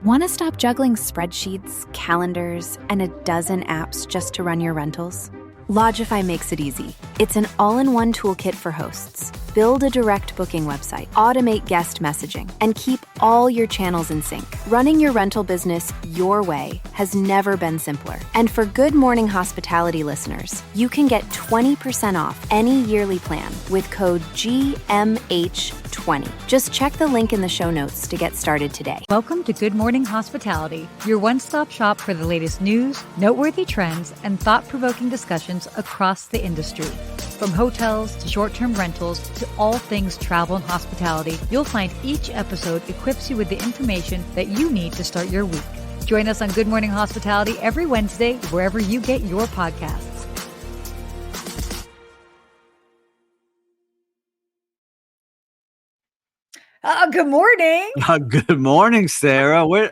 Want to stop juggling spreadsheets, calendars, and a dozen apps just to run your rentals? Lodgify makes it easy. It's an all-in-one toolkit for hosts. Build a direct booking website, automate guest messaging, and keep all your channels in sync. Running your rental business your way has never been simpler. And for Good Morning Hospitality listeners, you can get 20% off any yearly plan with code GMH20. Just check the link in the show notes to get started today. Welcome to Good Morning Hospitality, your one-stop shop for the latest news, noteworthy trends, and thought-provoking discussions across the industry. From hotels to short-term rentals to all things travel and hospitality, you'll find each episode equips you with the information that you need to start your week. Join us on Good Morning Hospitality every Wednesday, wherever you get your podcasts. Good morning. Good morning, Sarah. Where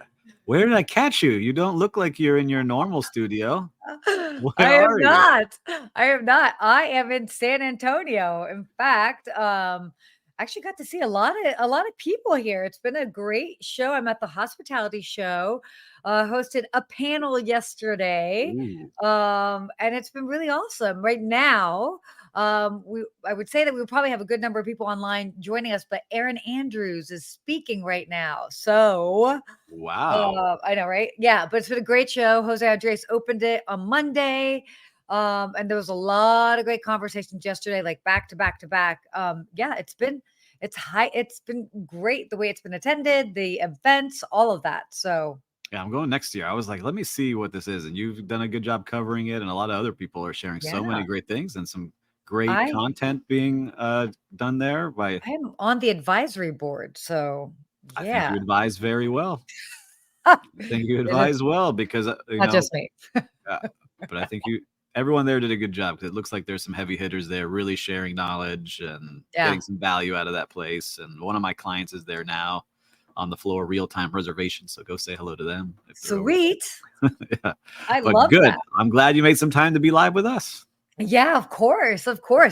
did I catch you? You don't look like you're in your normal studio. I am not. I am in San Antonio. In fact, I actually got to see a lot of people here. It's been a great show. I'm at the hospitality show. Hosted a panel yesterday. And it's been really awesome. Right now, I would say that we probably have a good number of people online joining us, but Erin Andrews is speaking right now. So wow. I know, right? Yeah, but it's been a great show. Jose Andres opened it on Monday. And there was a lot of great conversations yesterday, like back to back to back. Yeah, it's been great the way it's been attended, the events, all of that. So yeah, I'm going next year. I was like, let me see what this is. And you've done a good job covering it. And a lot of other people are sharing so many great things and some great content being done there by. I'm on the advisory board. So I think you advise very well. Because not just me. But I think everyone there did a good job, because it looks like there's some heavy hitters there really sharing knowledge and getting some value out of that place. And one of my clients is there now on the floor, real-time reservation. So go say hello to them. Sweet. Yeah. I love good. That. I'm glad you made some time to be live with us. Yeah, of course.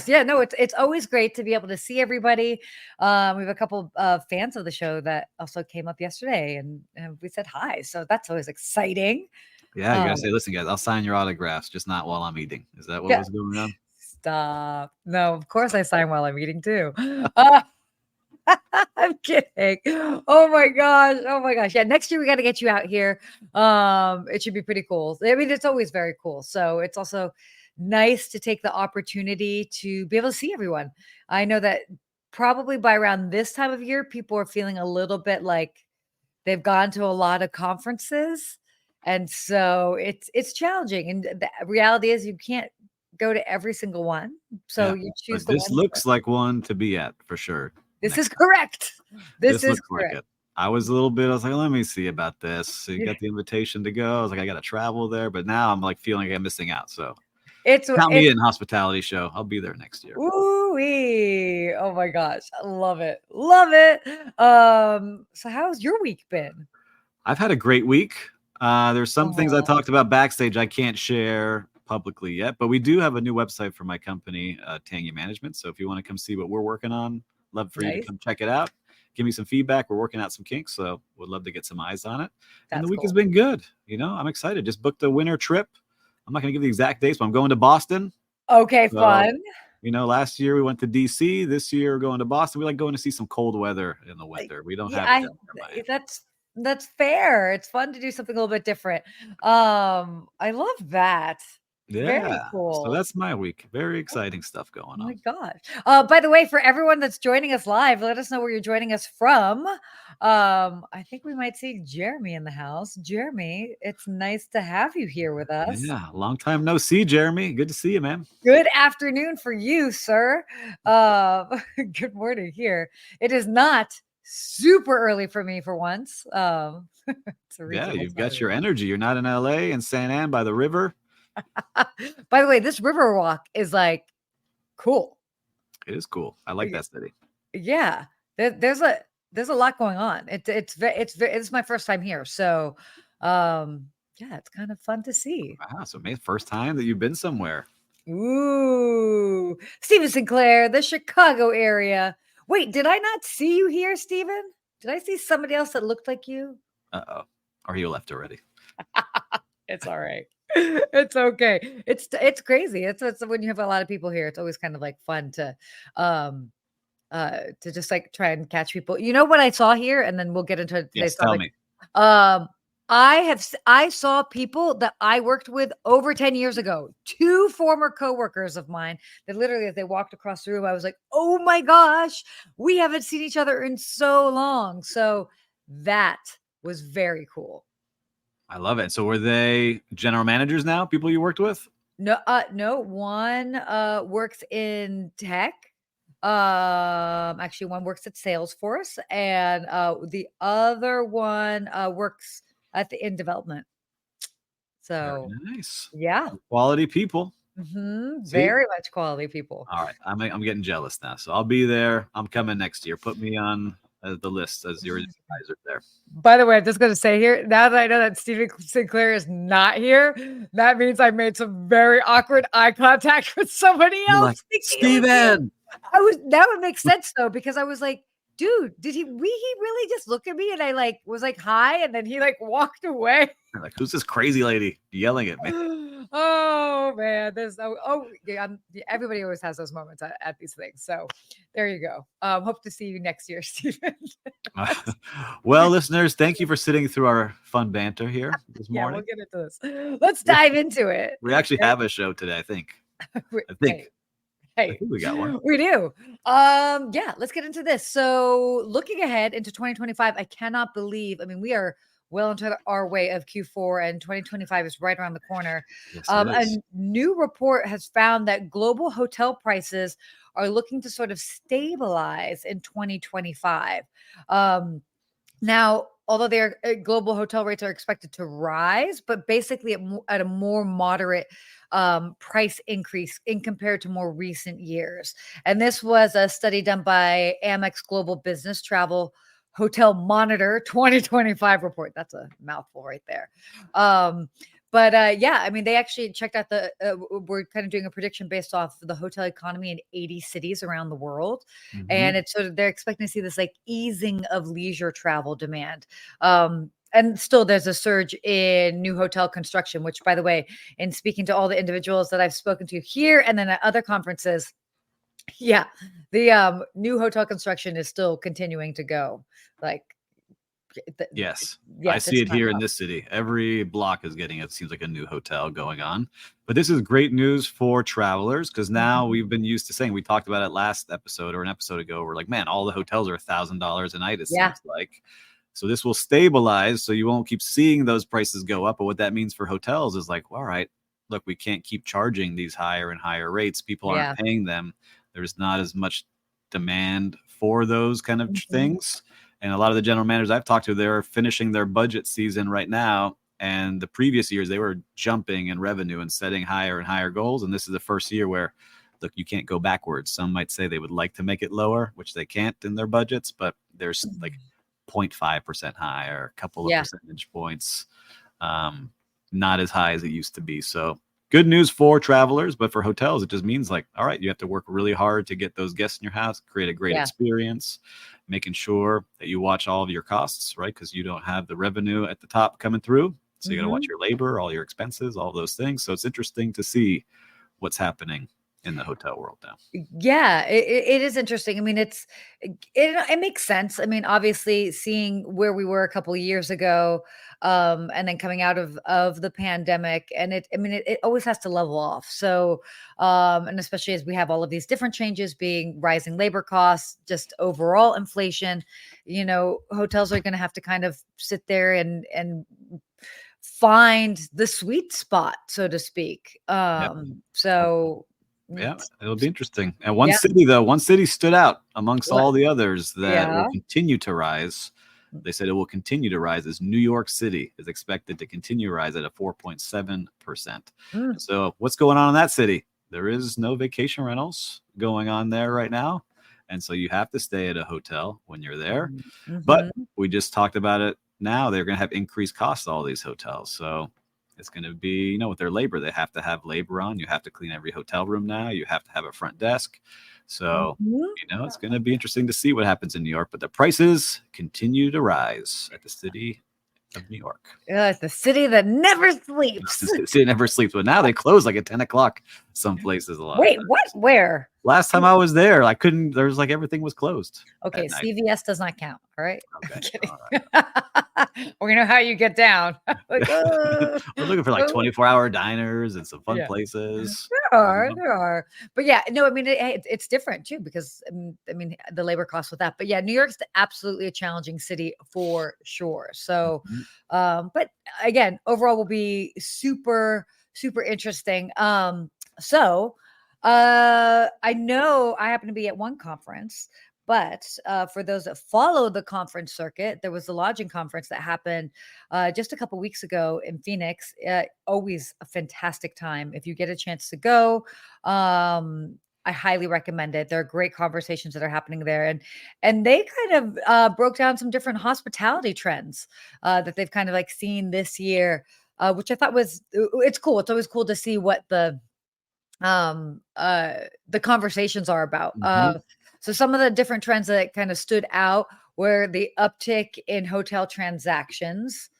Yeah, no, it's always great to be able to see everybody. We have a couple of fans of the show that also came up yesterday and we said hi. So that's always exciting. Yeah, you gotta say, listen, guys, I'll sign your autographs, just not while I'm eating. Is that what was going on? Stop. No, of course I sign while I'm eating too. I'm kidding. Oh my gosh. Yeah, next year we got to get you out here. It should be pretty cool. I mean, it's always very cool. So it's also nice to take the opportunity to be able to see everyone. I know that probably by around this time of year, people are feeling a little bit like they've gone to a lot of conferences. And so it's challenging. And the reality is you can't go to every single one. So you choose the one. This looks like one to be at for sure. This is correct. This is correct. Like it. I was like, let me see about this. So you got the invitation to go. I was like, I got to travel there. But now I'm like feeling like I'm missing out. So count me in, hospitality show. I'll be there next year. Ooh-wee. Oh my gosh. I love it. Love it. So how's your week been? I've had a great week. There's some things I talked about backstage I can't share publicly yet, but we do have a new website for my company, Tangy Management. So if you want to come see what we're working on, love for you to come check it out. Give me some feedback. We're working out some kinks, so would love to get some eyes on it. And the week has been good. I'm excited. Just booked a winter trip. I'm not going to give the exact dates, but I'm going to Boston. Okay, fun. Last year we went to DC. This year we're going to Boston. We like going to see some cold weather in the winter. We don't have it. That's fair. It's fun to do something a little bit different. I love that. Yeah. Very cool. So that's my week. Very exciting stuff going on. Oh my gosh. By the way, for everyone that's joining us live, let us know where you're joining us from. I think we might see Jeremy in the house. Jeremy, it's nice to have you here with us. Yeah, long time no see, Jeremy. Good to see you, man. Good afternoon for you, sir. Good morning here. It is not super early for me for once. You've got your energy. You're not in LA and San Ann by the river. By the way, this river walk is like cool. It is cool. I like that city. Yeah, there's a lot going on. It's my first time here, so it's kind of fun to see. Wow, so maybe first time that you've been somewhere. Ooh, Stephen Sinclair, the Chicago area. Wait, did I not see you here, Stephen? Did I see somebody else that looked like you? Uh-oh. Or he left already. It's all right. It's okay. It's crazy. It's when you have a lot of people here, it's always kind of like fun um to just like try and catch people. You know what I saw here, and then we'll get into today's Yes, tell topic. me. I saw people that I worked with over 10 years ago. Two former coworkers of mine that literally, as they walked across the room, I was like, "Oh my gosh, we haven't seen each other in so long." So that was very cool. I love it. So were they general managers now? People you worked with? No. One works in tech. Actually, one works at Salesforce, and the other one works in development. Very So nice. yeah. Quality people. See? Very much quality people. All right. I'm getting jealous now. So I'll be there. I'm coming next year. Put me on the list as your advisor there. By the way, I'm just going to say here, now that I know that Stephen Sinclair is not here, that means I made some very awkward eye contact with somebody You're else. like, thinking it was him. Steven. That would make sense though, because I was like, dude, he really just look at me? And I like was like, hi, and then he like walked away. You're like, who's this crazy lady yelling at me? Oh man, yeah, everybody always has those moments at these things. So there you go. Hope to see you next year, Stephen. Well, listeners, thank you for sitting through our fun banter here this Yeah, morning. we'll get into this. Let's dive into it. We actually have a show today, I think. I think we got one. We do. Yeah, let's get into this. So looking ahead into 2025, I cannot believe, we are well into our way of Q4 and 2025 is right around the corner. Yes, A new report has found that global hotel prices are looking to sort of stabilize in 2025. Now, although their global hotel rates are expected to rise, but basically at a more moderate price increase in compared to more recent years. And this was a study done by Amex Global Business Travel Hotel Monitor 2025 report. That's a mouthful right there. Yeah, they actually checked out we're kind of doing a prediction based off the hotel economy in 80 cities around the world. Mm-hmm. And it's sort of, they're expecting to see this like easing of leisure travel demand. And still there's a surge in new hotel construction, which, by the way, in speaking to all the individuals that I've spoken to here and then at other conferences, yeah, the new hotel construction is still continuing to go. Like, yes, I see it here in this city. Every block is getting, it seems like, a new hotel going on. But this is great news for travelers, because now we've been used to saying, we talked about it last episode or an episode ago, we're like, man, all the hotels are $1,000 a night, it seems like. So this will stabilize, so you won't keep seeing those prices go up. But what that means for hotels is like, well, all right, look, we can't keep charging these higher and higher rates. People aren't paying them. There's not as much demand for those kind of things. And a lot of the general managers I've talked to, they're finishing their budget season right now. And the previous years, they were jumping in revenue and setting higher and higher goals. And this is the first year where, look, you can't go backwards. Some might say they would like to make it lower, which they can't in their budgets, but there's like 0.5% higher, a couple of percentage points, not as high as it used to be. So good news for travelers, but for hotels, it just means like, all right, you have to work really hard to get those guests in your house, create a great experience, making sure that you watch all of your costs, right? Because you don't have the revenue at the top coming through. So you got to watch your labor, all your expenses, all those things. So it's interesting to see what's happening in the hotel world now. Yeah, it is interesting. It makes sense. Obviously seeing where we were a couple of years ago, and then coming out of the pandemic, and it always has to level off. So, and especially as we have all of these different changes, being rising labor costs, just overall inflation, hotels are going to have to kind of sit there and find the sweet spot, so to speak. So. Yeah, it'll be interesting. And one city stood out amongst all the others that will continue to rise. They said it will continue to rise, as New York City is expected to continue to rise at a 4.7%. So what's going on in that city? There is no vacation rentals going on there right now. And so you have to stay at a hotel when you're there. But we just talked about it now. They're going to have increased costs, all these hotels. So it's going to be, with their labor, they have to have labor on. You have to clean every hotel room now. You have to have a front desk. So, it's going to be interesting to see what happens in New York. But the prices continue to rise at the city of New York. It's the city that never sleeps. The city never sleeps, but now they close like at 10 o'clock. Some places a lot. Wait, what? Where? Last time I was there, I couldn't. There was like everything was closed. Okay, CVS does not count. All right. Okay. I'm kidding. All We know how you get down. Like, We're looking for like 24-hour diners and some fun places. There are. But yeah, no, I mean, it's different too, because I mean, the labor costs with that. But yeah, New York's absolutely a challenging city for sure. So, but again, overall will be super, super interesting. So I know I happen to be at one conference. But for those that follow the conference circuit, there was the lodging conference that happened just a couple weeks ago in Phoenix. Always a fantastic time. If you get a chance to go, I highly recommend it. There are great conversations that are happening there. And they kind of broke down some different hospitality trends that they've kind of like seen this year, which I thought it's cool. It's always cool to see what the conversations are about. So some of the different trends that kind of stood out were the uptick in hotel transactions,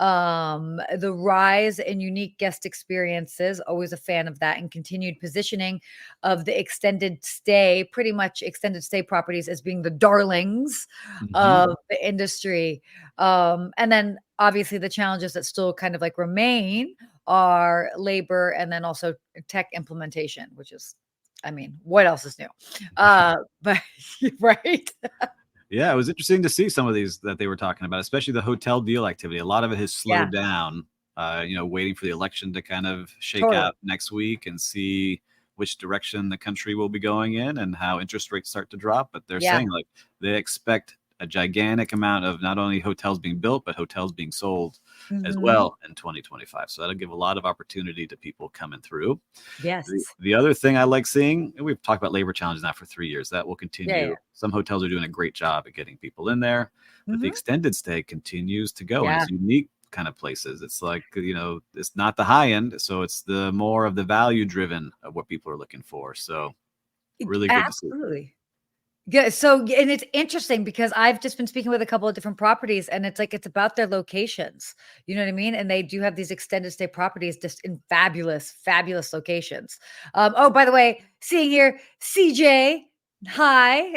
the rise in unique guest experiences, always a fan of that, and continued positioning of the extended stay, pretty much extended stay properties as being the darlings of the industry. And then obviously the challenges that still kind of like remain are labor and then also tech implementation, which is, I mean, what else is new? But right. Yeah, it was interesting to see some of these that they were talking about, especially the hotel deal activity. A lot of it has slowed down, waiting for the election to kind of shake out next week and see which direction the country will be going in and how interest rates start to drop. But they're saying like they expect a gigantic amount of not only hotels being built, but hotels being sold as well in 2025. So that'll give a lot of opportunity to people coming through. Yes. The other thing I like seeing, and we've talked about labor challenges now for 3 years, that will continue. Some hotels are doing a great job at getting people in there, but the extended stay continues to go. And it's unique kind of places. It's like, it's not the high end. So it's the more of the value driven of what people are looking for. So really good to see. Absolutely. Yeah. So, and it's interesting because I've just been speaking with a couple of different properties, and it's like, it's about their locations. You know what I mean? And they do have these extended stay properties just in fabulous, fabulous locations. Oh, by the way, seeing here, CJ. Hi,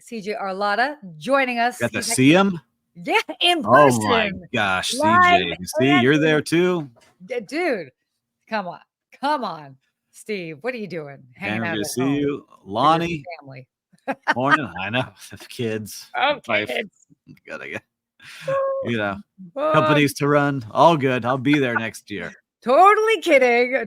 CJ Arlotta joining us. Got to see him? Yeah, in person. Oh my gosh, CJ. See, you're there too? Dude, come on. Steve, what are you doing? Hanging out to at see home you. Lonnie. family. Morning. I know. Kids. Oh, Wife. kids. Gotta get, companies to run. All good. I'll be there next year. Totally kidding.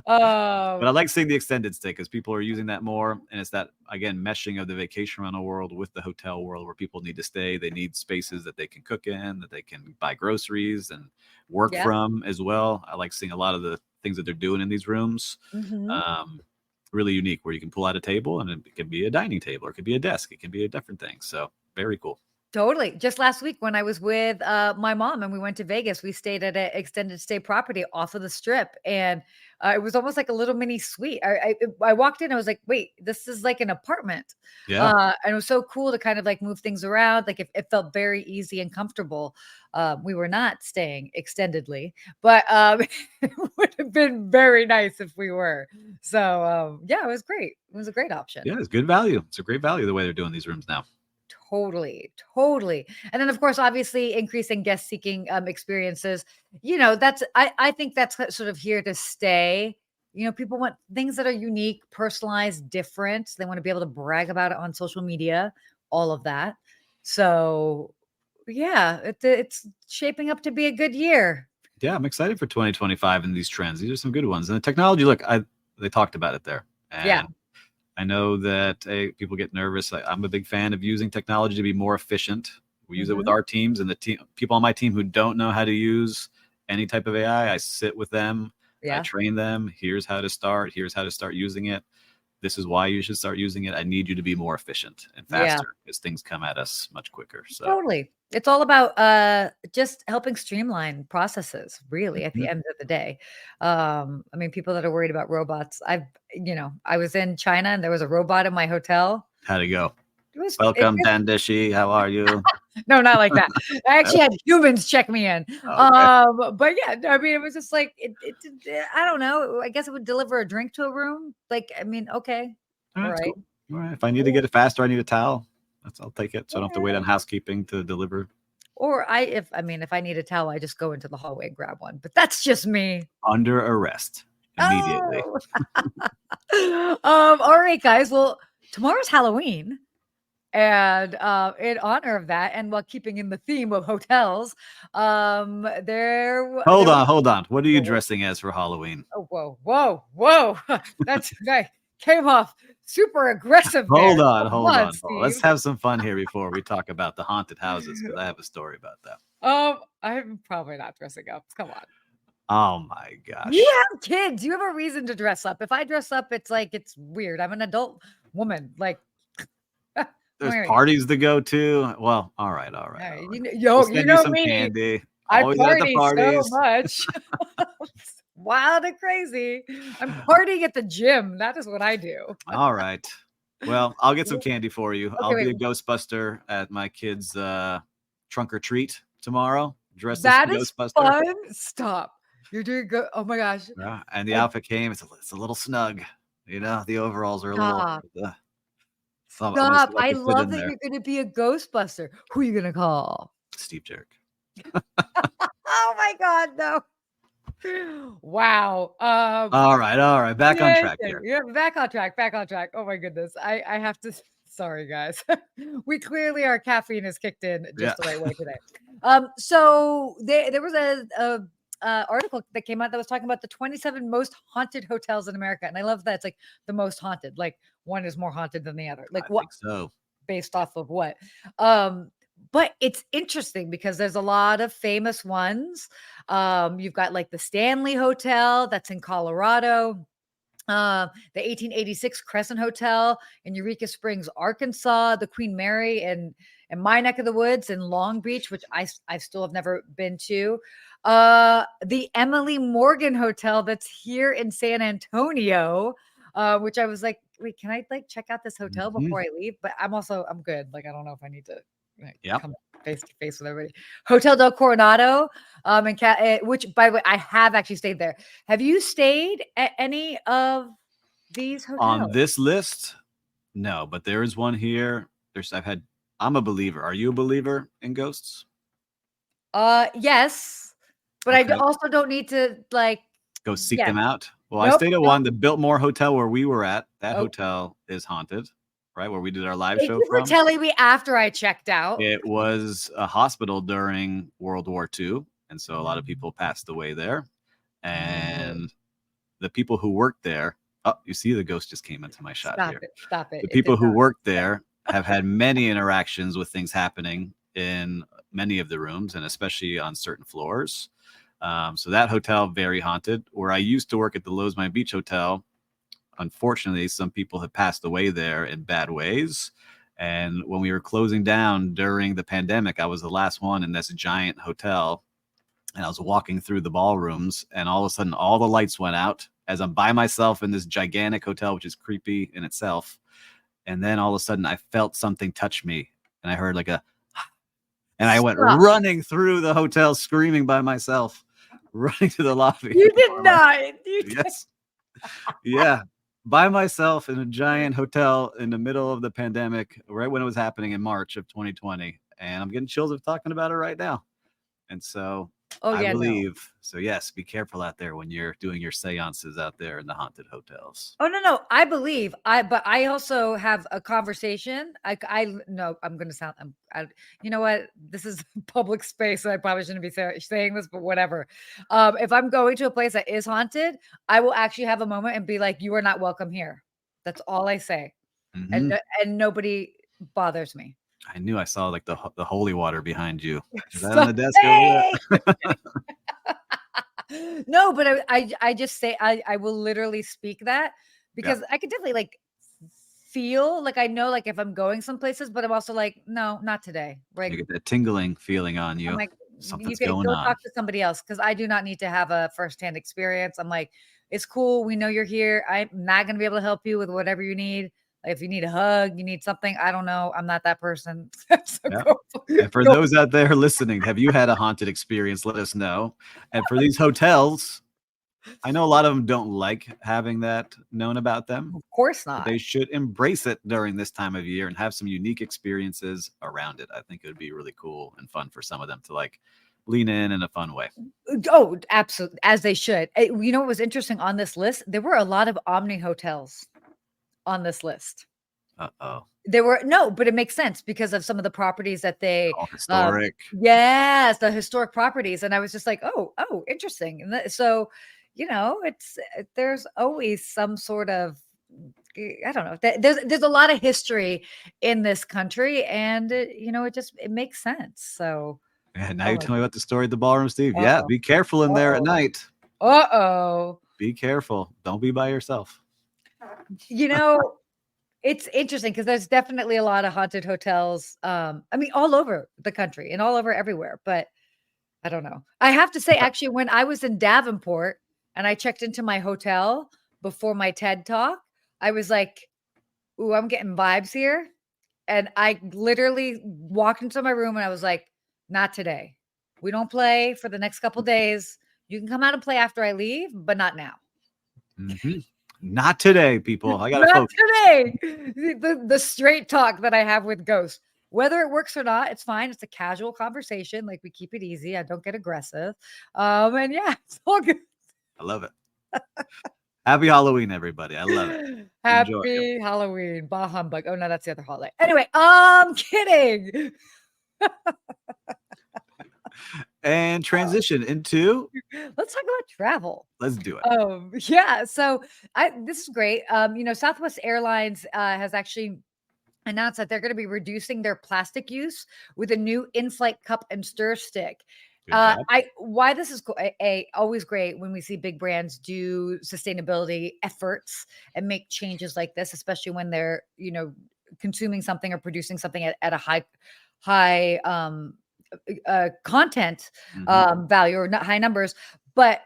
But I like seeing the extended stay because people are using that more. And it's that, again, meshing of the vacation rental world with the hotel world where people need to stay. They need spaces that they can cook in, that they can buy groceries and work from as well. I like seeing a lot of the things that they're doing in these rooms. Really unique, where you can pull out a table and it can be a dining table or it could be a desk. It can be a different thing. So very cool. Totally. Just last week when I was with my mom and we went to Vegas, we stayed at an extended stay property off of the strip. And it was almost like a little mini suite. I walked in, I was like, wait, this is like an apartment. And it was so cool to kind of like move things around. Like it felt very easy and comfortable. We were not staying extendedly, but it would have been very nice if we were. So yeah, it was great. It was a great option. Yeah, it's good value. It's a great value the way they're doing these rooms now. Totally. And then of course, obviously increasing guest seeking experiences, I think that's sort of here to stay. People want things that are unique, personalized, different. They want to be able to brag about it on social media, all of that. So yeah, it's shaping up to be a good year. Yeah, I'm excited for 2025 and these trends. These are some good ones. And the technology, look, they talked about it there. And I know that people get nervous. I'm a big fan of using technology to be more efficient. We use it with our teams and the people on my team who don't know how to use any type of AI. I sit with them. I train them. Here's how to start. Here's how to start using it. This is why you should start using it. I need you to be more efficient and faster as things come at us much quicker. So totally. It's all about just helping streamline processes, really, at the end of the day. I mean, people that are worried about robots, I was in China and there was a robot in my hotel. How'd it go? Welcome, Dandishi. How are you? No, not like that. I actually had humans check me in. Okay. But yeah, I mean, it was just like I don't know. I guess it would deliver a drink to a room. Like, I mean, okay, All right, all that's right. cool. All right. If I need to get it faster, I need a towel. I'll take it. So I don't have to wait on Yeah. housekeeping to deliver. Or if I need a towel, I just go into the hallway and grab one. But that's just me. Under arrest immediately. Oh. All right, guys. Well, tomorrow's Halloween. And in honor of that, and while keeping in the theme of hotels, Hold there was on. What are you dressing as for Halloween? oh whoa. That's that came off super aggressive there. Hold on. Come on, Let's Steve. have some fun here before we talk about the haunted houses, because I have a story about that. I'm probably not dressing up. Come on. Oh my You gosh. have kids. You have a reason to dress up. If I dress up, it's like it's weird. I'm an adult woman. Like There's wearing. parties to go to. Well, all right. We'll You send you know some me. candy. I Always at the party so parties. much. Wild and crazy. I'm partying at the gym. That is what I do. All right. Well, I'll get some candy for you. Okay, I'll be a wait. Ghostbuster at my kids' trunk or treat tomorrow. Dressed as That is Ghostbuster. fun. Stop. You're doing good. Oh my gosh. Yeah, and the Oh, outfit came. It's a little snug. You know, the overalls are a little. stop. So I'm gonna see Stop. if I I can fit love in that there. you're going to be a Ghostbuster. Who are you going to call? Steve Jerk. Oh my God. No. Wow. All right. Back on track here. Yeah, back on track. Oh my goodness. I have to. Sorry, guys. We clearly our caffeine is kicked in just the right way today. So there was a article that came out that was talking about the 27 most haunted hotels in America, and I love that it's like the most haunted. Like one is more haunted than the other. Like I what? think so. Based off of what? But it's interesting because there's a lot of famous ones. You've got like the Stanley Hotel that's in Colorado, the 1886 Crescent Hotel in Eureka Springs, Arkansas, the Queen Mary in my neck of the woods in Long Beach, which I still have never been to. The Emily Morgan Hotel that's here in San Antonio, which I was like, wait, can I like check out this hotel before I leave? But I'm good. Like, I don't know if I need to come face to face with everybody. Hotel del Coronado, which by the way, I have actually stayed there. Have you stayed at any of these hotels? On this list, no, but there is one here. I'm a believer. Are you a believer in ghosts? Yes, but Okay. I also don't need to like go seek them out. Well, Nope, I stayed at one, the Biltmore Hotel where we were at. That Oh. hotel is haunted, right? Where we did our live Thank show you for from. telling me after I checked out. It was a hospital during World War II. And so a lot of people passed away there. And the people who worked there, oh, you see the ghost just came into my shot here. Stop it. The people who worked there have had many interactions with things happening in many of the rooms, and especially on certain floors. So that hotel, very haunted. Where I used to work at the Lowe's Beach Hotel, unfortunately, some people have passed away there in bad ways. And when we were closing down during the pandemic, I was the last one in this giant hotel. And I was walking through the ballrooms, and all of a sudden, all the lights went out as I'm by myself in this gigantic hotel, which is creepy in itself. And then all of a sudden, I felt something touch me, and I heard like and I went running through the hotel, screaming by myself, running to the lobby. You did not. Yes. Yeah. By myself in a giant hotel in the middle of the pandemic, right when it was happening in March of 2020. And I'm getting chills of talking about it right now. And so I believe. No. So yes, be careful out there when you're doing your seances out there in the haunted hotels. Oh no, I believe. But I also have a conversation. No, I'm going to sound. You know what? This is public space, so I probably shouldn't be saying this, but whatever. If I'm going to a place that is haunted, I will actually have a moment and be like, "You are not welcome here." That's all I say, and nobody bothers me. I knew I saw like the holy water behind you. Is that on the desk over there? No, but I just say I will literally speak that because I could definitely like feel like I know like if I'm going some places, but I'm also like, no, not today. Right? You get that tingling feeling on you. I'm like, something's you can going go on. Talk to somebody else because I do not need to have a firsthand experience. I'm like, it's cool. We know you're here. I'm not going to be able to help you with whatever you need. If you need a hug, you need something. I don't know. I'm not that person. So Yeah. go, And for go. those out there listening, have you had a haunted experience? Let us know. And for these hotels, I know a lot of them don't like having that known about them, Of course but not. they should embrace it during this time of year and have some unique experiences around it. I think it would be really cool and fun for some of them to like lean in a fun way. Oh, absolutely. As they should. You know what was interesting on this list? There were a lot of Omni hotels on this list. Uh-oh. There were no, but it makes sense because of some of the properties that they All historic. yes, the historic properties. And I was just like, oh, interesting. And so, it's there's always some sort of I don't know. There's a lot of history in this country, and it makes sense. So, And now oh you my tell me about the story of the ballroom, Steve. Yeah, uh-oh, be careful in there at night. uh-oh. Be careful. Don't be by yourself. You know, it's interesting because there's definitely a lot of haunted hotels. I mean, all over the country and all over everywhere. But I don't know. I have to say, actually, when I was in Davenport and I checked into my hotel before my TED talk, I was like, "Ooh, I'm getting vibes here." And I literally walked into my room and I was like, "Not today. We don't play for the next couple days. You can come out and play after I leave, but not now." Mhm. Not today, people. I got to Not focus. today. The straight talk that I have with ghosts. Whether it works or not, it's fine. It's a casual conversation. Like we keep it easy. I don't get aggressive. And yeah, it's all good. I love it. Happy Halloween, everybody. I love it. Enjoy. Happy Halloween. Bah humbug. Oh no, that's the other holiday. Anyway, I'm kidding. And transition into, Let's talk about travel. let's do it. Yeah. So this is great. Southwest Airlines has actually announced that they're going to be reducing their plastic use with a new in-flight cup and stir stick. Good job. Why this is always great when we see big brands do sustainability efforts and make changes like this, especially when they're consuming something or producing something at a high content value or not high numbers. But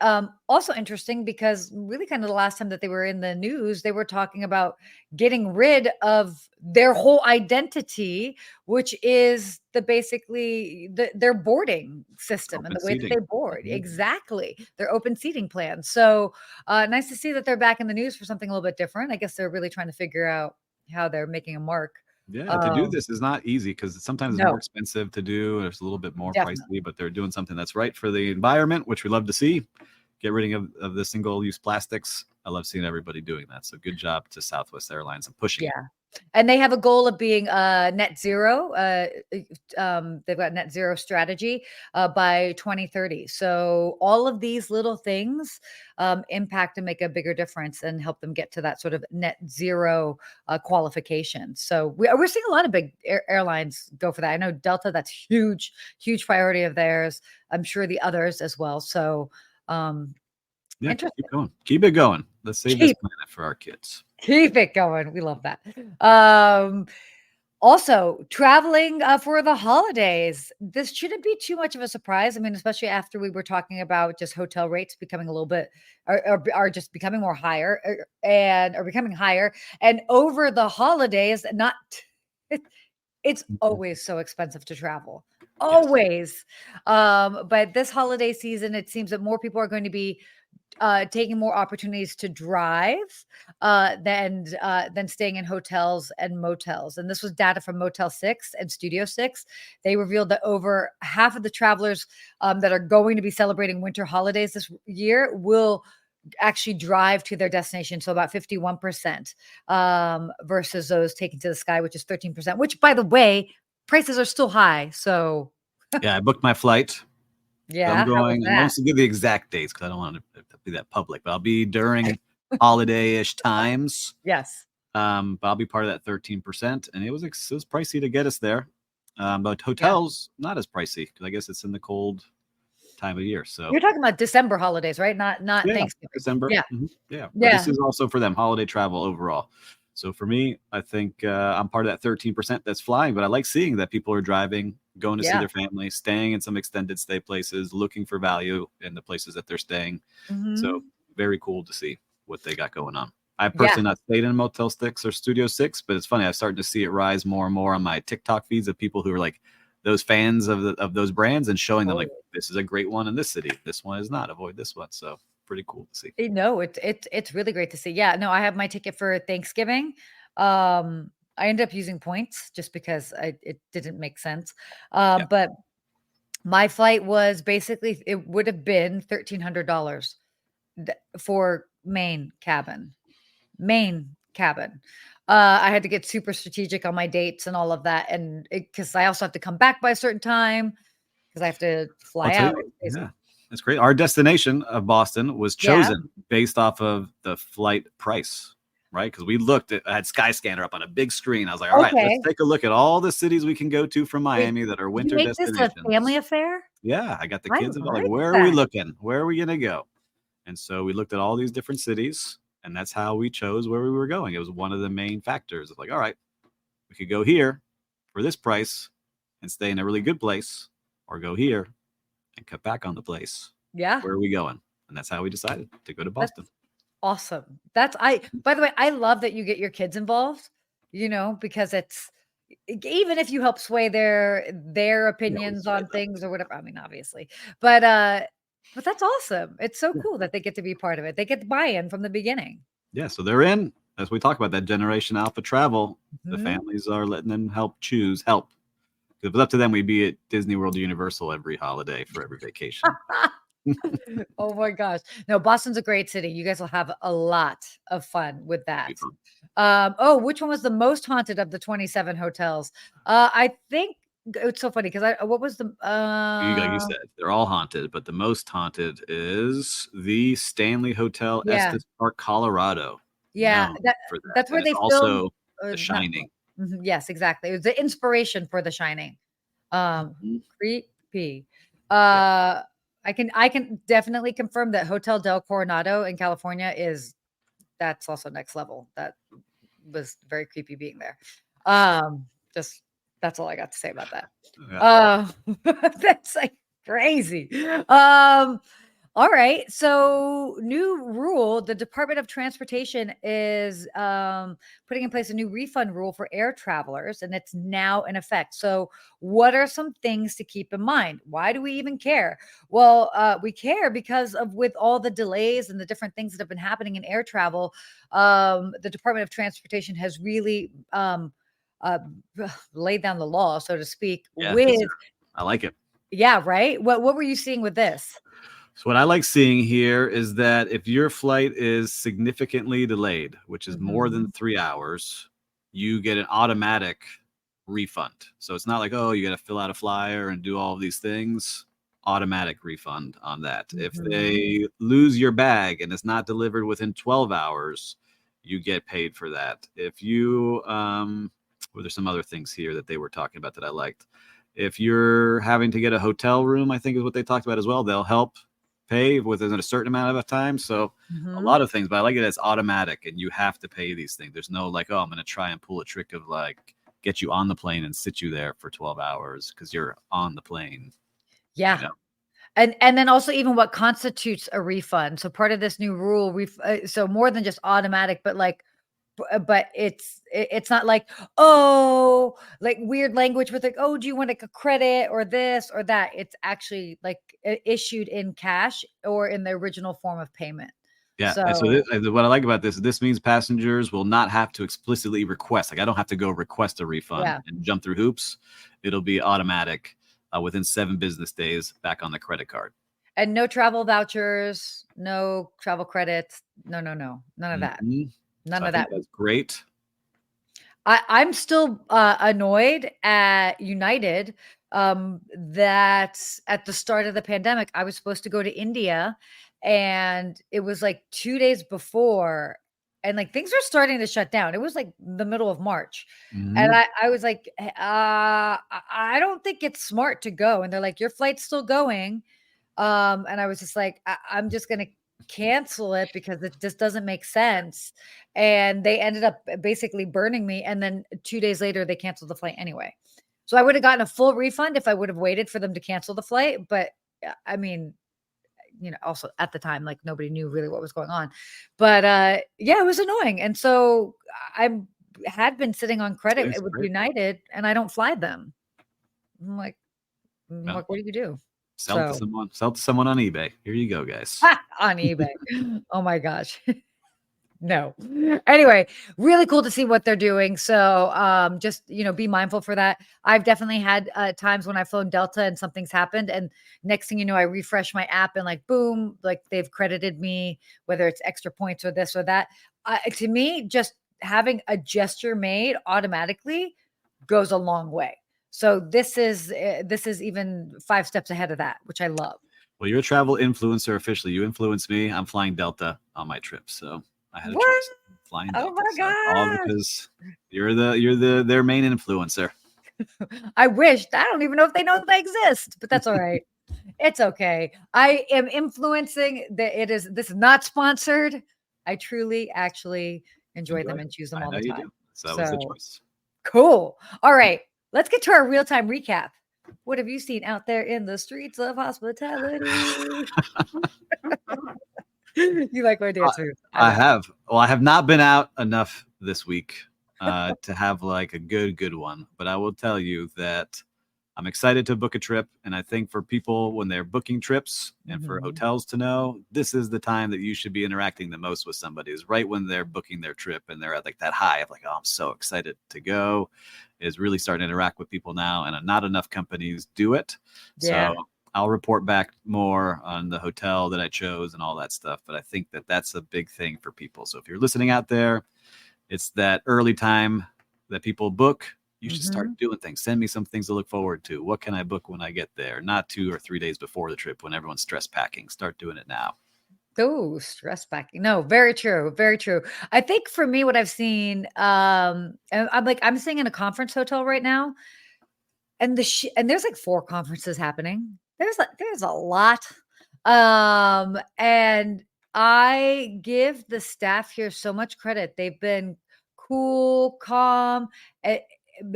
also interesting because really kind of the last time that they were in the news, they were talking about getting rid of their whole identity, which is their boarding system and Open the way that seating. they board. Exactly. Their open seating plan. So nice to see that they're back in the news for something a little bit different. I guess they're really trying to figure out how they're making a mark. Yeah, to do this is not easy because sometimes it's more No, expensive to do. And it's a little bit more definitely. pricey, but they're doing something that's right for the environment, which we love to see. Get rid of the single-use plastics. I love seeing everybody doing that. So good job to Southwest Airlines and pushing it. Yeah. And they have a goal of being net zero. They've got net zero strategy by 2030. So all of these little things impact and make a bigger difference and help them get to that sort of net zero qualification. So we're seeing a lot of big airlines go for that. I know Delta, that's huge, huge priority of theirs. I'm sure the others as well. So Yeah, interesting. keep going. Keep it going. Let's save this planet for our kids. Keep it going. We love that. Also, traveling for the holidays. This shouldn't be too much of a surprise. I mean, especially after we were talking about just hotel rates becoming a little bit are just becoming more higher and are becoming higher. And over the holidays, it's always so expensive to travel. Always. But this holiday season, it seems that more people are going to be taking more opportunities to drive than staying in hotels and motels. And this was data from Motel 6 and Studio 6. They revealed that over half of the travelers that are going to be celebrating winter holidays this year will actually drive to their destination. So about 51% versus those taken to the sky, which is 13%, which, by the way, prices are still high. So yeah, I booked my flight. yeah, I'm how was going. I that? won't give the exact dates because I don't want to be that public. But I'll be during holiday-ish times. Yes. But I'll be part of that 13%, and it was pricey to get us there. But hotels not as pricey because I guess it's in the cold time of year. So you're talking about December holidays, right? Not Thanksgiving. December. Yeah. Yeah. But this is also for them holiday travel overall. So for me, I think I'm part of that 13% that's flying, but I like seeing that people are driving, going to see their family, staying in some extended stay places, looking for value in the places that they're staying. So very cool to see what they got going on. I've personally not stayed in a Motel 6 or Studio 6, but it's funny. I'm starting to see it rise more and more on my TikTok feeds of people who are like those fans of those brands and showing them like, this is a great one in this city. This one is not. Avoid this one. So pretty cool to see. No, it's really great to see. Yeah, no, I have my ticket for Thanksgiving. I ended up using points just because it didn't make sense. But my flight was basically, it would have been $1,300 for main cabin. I had to get super strategic on my dates and all of that, and because I also have to come back by a certain time because I have to fly out. Yeah, that's great. Our destination of Boston was chosen based off of the flight price, right? Because we looked at, I had Skyscanner up on a big screen. I was like, all right, let's take a look at all the cities we can go to from Miami that are winter destinations. This a family affair? Yeah, I got the kids involved. Like, where are we looking? Where are we gonna go? And so we looked at all these different cities, and that's how we chose where we were going. It was one of the main factors of like, all right, we could go here for this price and stay in a really good place, or go here and cut back on the place. Yeah. Where are we going? And that's how we decided to go to Boston. That's awesome. By the way, I love that you get your kids involved, because it's, even if you help sway their opinions on things or whatever. I mean, obviously, but that's awesome. It's so cool that they get to be part of it. They get buy-in from the beginning. Yeah. So they're in, as we talk about that Generation Alpha travel, the families are letting them help. If it was up to them, we'd be at Disney World, Universal every holiday for every vacation. Oh my gosh. No, Boston's a great city. You guys will have a lot of fun with that. Which one was the most haunted of the 27 hotels? I think it's so funny because what was the like you said, they're all haunted, but the most haunted is the Stanley Hotel, Estes Park, Colorado. Yeah, that's where they also The Shining. Yes, exactly. It was the inspiration for The Shining. Creepy. I can definitely confirm that Hotel Del Coronado in California that's also next level. That was very creepy being there. That's all I got to say about that. That's like crazy. All right. So new rule, the Department of Transportation is putting in place a new refund rule for air travelers, and it's now in effect. So what are some things to keep in mind? Why do we even care? Well, we care because with all the delays and the different things that have been happening in air travel, the Department of Transportation has really laid down the law, so to speak. I like it. Yeah, right. What were you seeing with this? So what I like seeing here is that if your flight is significantly delayed, which is more than 3 hours, you get an automatic refund. So it's not like, oh, you got to fill out a flyer and do all of these things. Automatic refund on that. If they lose your bag and it's not delivered within 12 hours, you get paid for that. If you, there's some other things here that they were talking about that I liked. If you're having to get a hotel room, I think is what they talked about as well. They'll help pay within a certain amount of time. So a lot of things, but I like it as automatic and you have to pay these things. There's no like, oh, I'm going to try and pull a trick of like get you on the plane and sit you there for 12 hours because you're on the plane. Yeah. And then also even what constitutes a refund. So part of this new rule, so more than just automatic, but it's not like, oh, like weird language with like, oh, do you want like a credit or this or that? It's actually like issued in cash or in the original form of payment. Yeah. So what I like about this means passengers will not have to explicitly request. Like I don't have to go request a refund and jump through hoops. It'll be automatic within 7 business days back on the credit card. And no travel vouchers, no travel credits. No. None of that. None of that. That's great. I'm still annoyed at United that at the start of the pandemic, I was supposed to go to India and it was like 2 days before and like things were starting to shut down. It was like the middle of March. And I was like, I don't think it's smart to go. And they're like, your flight's still going. And I was just like, I'm just going to cancel it because it just doesn't make sense. And they ended up basically burning me. And then 2 days later, they canceled the flight anyway. So I would have gotten a full refund if I would have waited for them to cancel the flight. But I mean, also at the time, like nobody knew really what was going on. But yeah, it was annoying. And so I had been sitting on credit It's with great. United, and I don't fly them. I'm like, Well, what do you do? Sell to someone on eBay. Here you go, guys. On eBay. Oh my gosh. No. Anyway, really cool to see what they're doing. So just be mindful for that. I've definitely had times when I've flown Delta and something's happened, and next thing you know, I refresh my app and like boom, like they've credited me, whether it's extra points or this or that. To me, just having a gesture made automatically goes a long way. So this is even 5 steps ahead of that, which I love. Well, you're a travel influencer officially. You influence me. I'm flying Delta on my trip, so I had a choice. Flying Delta. Oh my All god! because you're their main influencer. I wish. I don't even know if they know that I exist, but that's all right. It's okay. I am influencing. This is not sponsored. I truly, actually enjoy them and choose them all the time. Do. So that was the choice. Cool. All right. Let's get to our real-time recap. What have you seen out there in the streets of hospitality? You like my dance move? I have. Well, I have not been out enough this week to have like a good one. But I will tell you that I'm excited to book a trip. And I think for people when they're booking trips and for hotels to know, this is the time that you should be interacting the most with somebody, is right when they're booking their trip and they're at like that high of like, oh, I'm so excited to go, is really starting to interact with people now. And not enough companies do it. Yeah. So I'll report back more on the hotel that I chose and all that stuff. But I think that that's a big thing for people. So if you're listening out there, it's that early time that people book. You should start doing things. Send me some things to look forward to. What can I book when I get there? Not 2 or 3 days before the trip when everyone's stress packing. Start doing it now. Oh, stress packing. No, very true. Very true. I think for me, what I've seen, and I'm staying in a conference hotel right now. And and there's like 4 conferences happening. There's a lot. And I give the staff here so much credit. They've been cool, calm.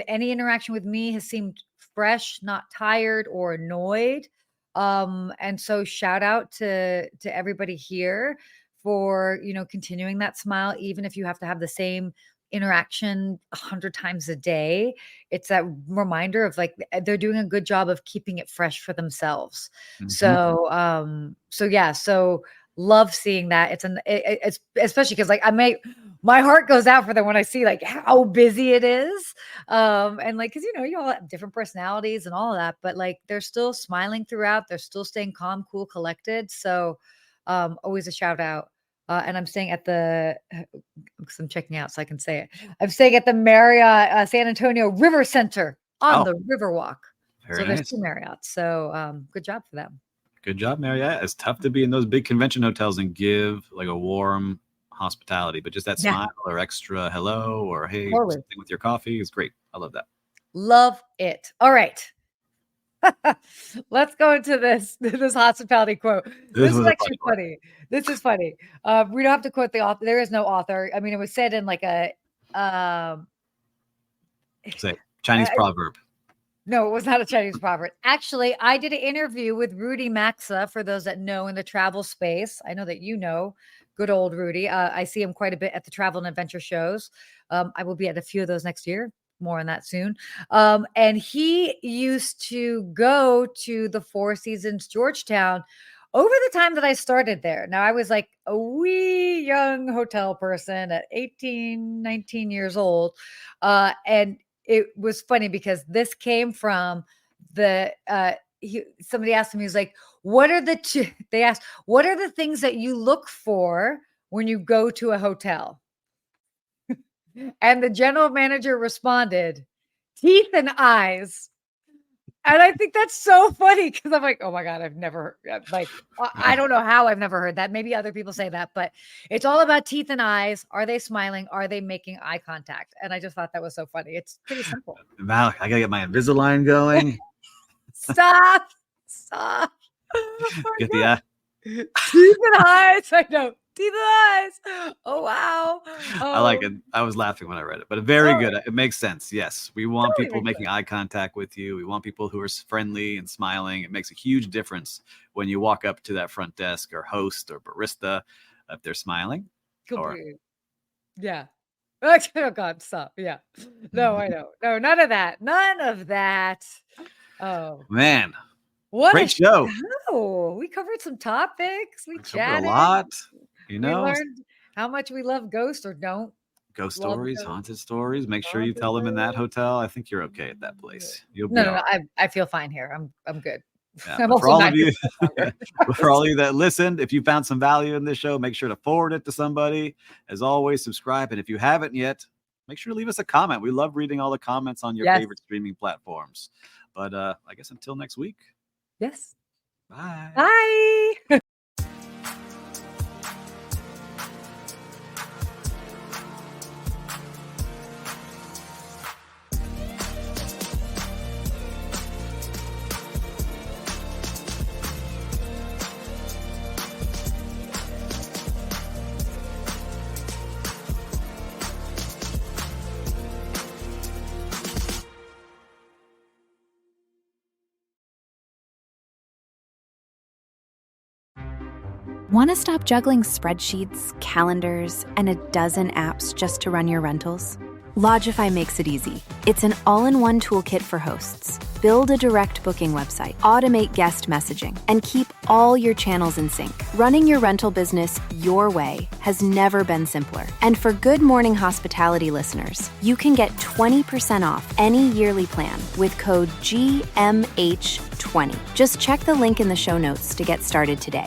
Any interaction with me has seemed fresh, not tired or annoyed. And so shout out to everybody here for, continuing that smile, even if you have to have the same interaction 100 times a day. It's that reminder of like they're doing a good job of keeping it fresh for themselves. So yeah, so love seeing that. It's especially because like my heart goes out for them when I see like how busy it is. And like, cause you all have different personalities and all of that, but like they're still smiling throughout. They're still staying calm, cool, collected. So always a shout out. And I'm staying at because I'm checking out so I can say it. I'm staying at the Marriott San Antonio River Center on the Riverwalk. So there's 2 Marriotts. So good job for them. Good job, Marriott. It's tough to be in those big convention hotels and give like a warm hospitality, but just that smile or extra hello or hey, something with your coffee is great. I love that. Love it. All right. Let's go into this hospitality quote. This is actually funny. This is funny. We don't have to quote the author. There is no author. I mean, it was said in like a Chinese proverb. No, it was not a Chinese proverb. Actually, I did an interview with Rudy Maxa, for those that know in the travel space. I know that good old Rudy. I see him quite a bit at the travel and adventure shows. I will be at a few of those next year. More on that soon. And he used to go to the Four Seasons Georgetown over the time that I started there. Now I was like a wee young hotel person at 18, 19 years old. And it was funny because this came from somebody asked him, he was like, they asked, what are the things that you look for when you go to a hotel? And the general manager responded, teeth and eyes. And I think that's so funny because I'm like, oh my God, I've never I don't know how I've never heard that. Maybe other people say that, but it's all about teeth and eyes. Are they smiling? Are they making eye contact? And I just thought that was so funny. It's pretty simple. Malik, I gotta get my Invisalign going. Stop. Get the teeth and eyes. I know. Teeth and eyes. Oh wow. I like it. I was laughing when I read it, but very Oh, good. It makes sense. Yes, we want totally people makes making sense. eye contact with you. We want people who are friendly and smiling. It makes a huge difference when you walk up to that front desk or host or barista if they're smiling. Or Completely. Yeah. Oh God, stop. Yeah. No, I know. No, none of that. None of that. Oh, man, what a great show. show. We covered some topics. We I covered a chatted. lot. You We know, learned how much we love ghosts or don't ghost love stories, ghosts. haunted stories. Make sure you Haunted tell them in that ghosts. hotel. I think you're okay at that place. You'll be No, no, all no. right. I feel fine here. I'm good. Yeah, I'm but for also all of 90% you, longer. but for all of you that listened, if you found some value in this show, make sure to forward it to somebody. As always, subscribe, and if you haven't yet, make sure to leave us a comment. We love reading all the comments on your Yes. favorite streaming platforms. But I guess until next week, Yes. bye. Bye. Want to stop juggling spreadsheets, calendars, and a dozen apps just to run your rentals? Logify makes it easy. It's an all-in-one toolkit for hosts. Build a direct booking website, automate guest messaging, and keep all your channels in sync. Running your rental business your way has never been simpler. And for Good Morning Hospitality listeners, you can get 20% off any yearly plan with code GMH20. Just check the link in the show notes to get started today.